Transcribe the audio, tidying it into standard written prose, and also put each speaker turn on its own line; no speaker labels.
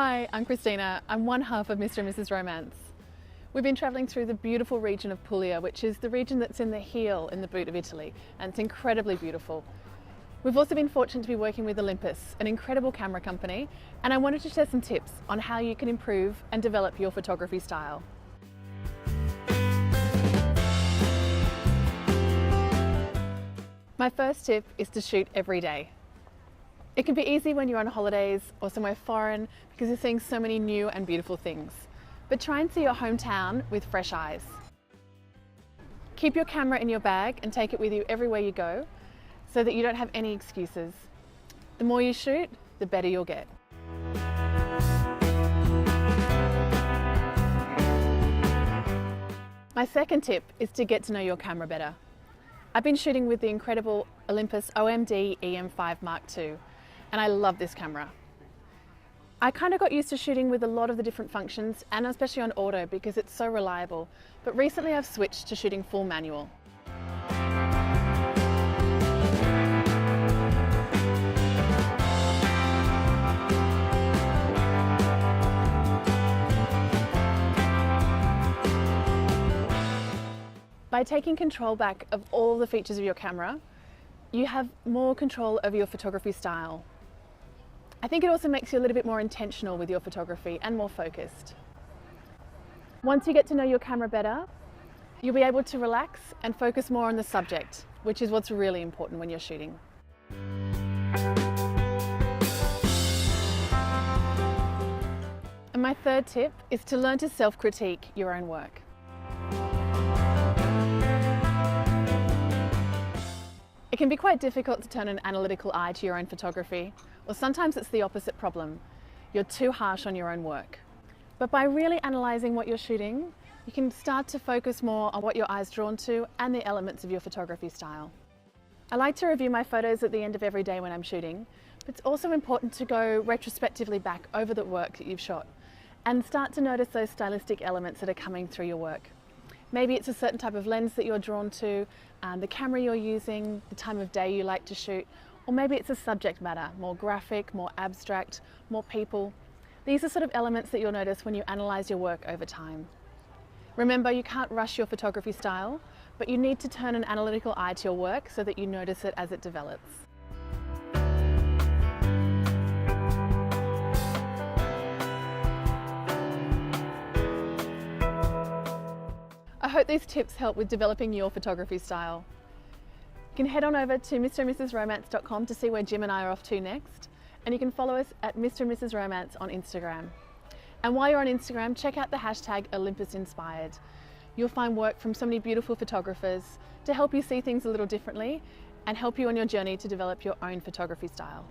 Hi, I'm Christina. I'm one half of Mr. and Mrs. Romance. We've been travelling through the beautiful region of Puglia, which is the region that's in the heel in the boot of Italy, and it's incredibly beautiful. We've also been fortunate to be working with Olympus, an incredible camera company, and I wanted to share some tips on how you can improve and develop your photography style. My first tip is to shoot every day. It can be easy when you're on holidays or somewhere foreign because you're seeing so many new and beautiful things. But try and see your hometown with fresh eyes. Keep your camera in your bag and take it with you everywhere you go so that you don't have any excuses. The more you shoot, the better you'll get. My second tip is to get to know your camera better. I've been shooting with the incredible Olympus OMD EM5 Mark II, and I love this camera. I kind of got used to shooting with a lot of the different functions, and especially on auto because it's so reliable, but recently I've switched to shooting full manual. By taking control back of all the features of your camera, you have more control over your photography style. I think it also makes you a little bit more intentional with your photography and more focused. Once you get to know your camera better, you'll be able to relax and focus more on the subject, which is what's really important when you're shooting. And my third tip is to learn to self-critique your own work. It can be quite difficult to turn an analytical eye to your own photography, or sometimes it's the opposite problem. You're too harsh on your own work. But by really analysing what you're shooting, you can start to focus more on what your eye's drawn to and the elements of your photography style. I like to review my photos at the end of every day when I'm shooting, but it's also important to go retrospectively back over the work that you've shot and start to notice those stylistic elements that are coming through your work. Maybe it's a certain type of lens that you're drawn to, the camera you're using, the time of day you like to shoot, or maybe it's a subject matter, more graphic, more abstract, more people. These are sort of elements that you'll notice when you analyse your work over time. Remember, you can't rush your photography style, but you need to turn an analytical eye to your work so that you notice it as it develops. I hope these tips help with developing your photography style. You can head on over to mrandmrsromance.com to see where Jim and I are off to next, and you can follow us at Mr. and Mrs. Romance on Instagram. And while you're on Instagram, check out the hashtag Olympus Inspired. You'll find work from so many beautiful photographers to help you see things a little differently and help you on your journey to develop your own photography style.